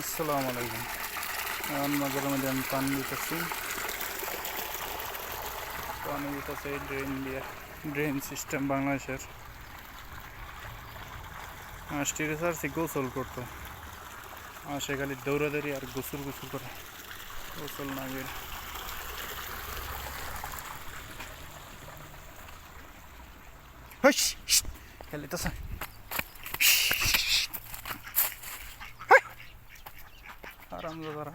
আসসালামু আলাইকুম। এখন মাঝের মধ্যে আমি পানি দিতেছি ড্রেন দিয়ে। ড্রেন সিস্টেম বাংলাদেশের মাছটির ছাড়ছি গোসল করতো। সে খালি দৌড়াদৌড়ি আর গোসল গোসল করে, গোসল না বের। খালি তো আরাম দাদা।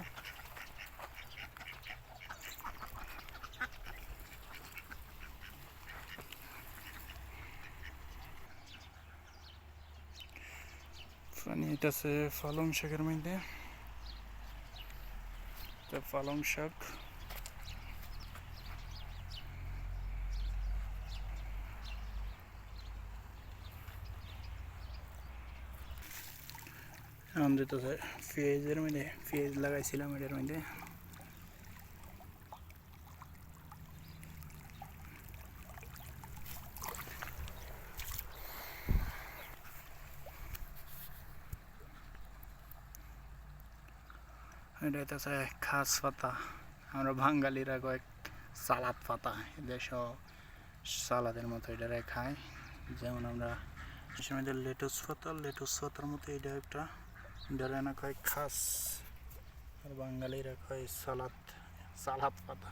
পানি এটাছে পালং শাকের মধ্যে, পালং শাক। এখন দিতেছে পেঁয়াজের মধ্যে, পেঁয়াজ লাগাইছিলাম এটার মধ্যে। এটা হইতেছে খাস পাতা, আমরা বাঙালিরা কয়েক সালাদ পাতা, এদেশ সালাদের মতো এটারে খায়। যেমন আমরা মধ্যে লেটুস পাতার মতো এটা একটা, এটারে না কয় খাস, আর বাঙালিরা কয় সালাদ পাতা।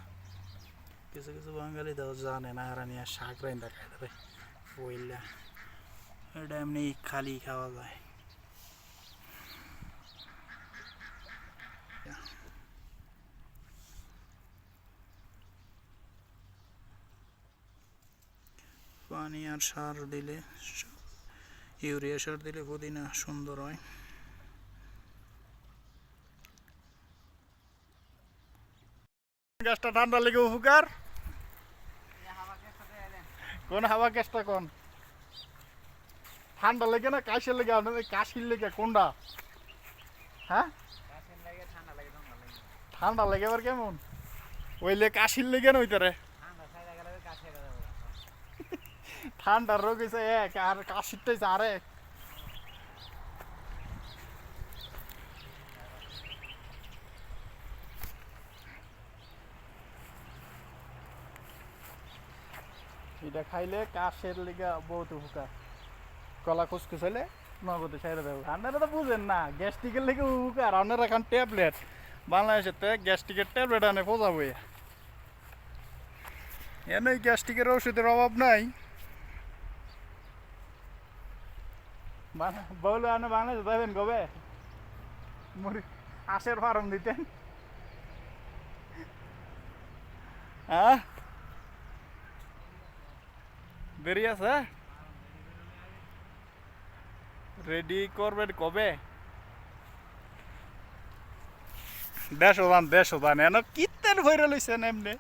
কিছু কিছু বাঙালি তো জানে না, আর নিয়ে শাক রাইন্দা খাই দেবে পইলা। এটা এমনি খালি খাওয়া যায়। পানি আর সার দিলে, ইউরিয়া সার দিলে পুদিনা সুন্দর হয়। গ্যাসটা ঠান্ডা লেগে উপকার কোন হাওয়া গ্যাসটা কোন ঠান্ডা লেগে না কাশির লেগে? আপনাদের কাশির লেগে কোনটা? হ্যাঁ, ঠান্ডা লেগে আবার কেমন? ওইলে কাশির লেগে না ওইটারে ঠান্ডার রোগ হয়েছে এক, আর কাশিরটাই আরেক। এটা খাইলে কাশের লেগে বহুত উপকার। কলা খুসখুস হইলে নগদে সেরে দেবো। আপনারা তো বুঝেন না, গ্যাস্ট্রিকের লেগে উপকার। আপনারা এখন ট্যাবলেট, বাংলাদেশের তো গ্যাস্ট্রিকের ট্যাবলেট আনে পোজাবো। এনে গ্যাস্ট্রিকের ওষুধের অভাব নাই। বলে আপনি বাংলাদেশে যাবেন কবে? আশের ফার্ম দিতেন। হ্যাঁ, দেরি আছে। রেডি করবেন কবে? দেড়শো দান এনে কীর্তেন ভৈরা লইছেন এমনি।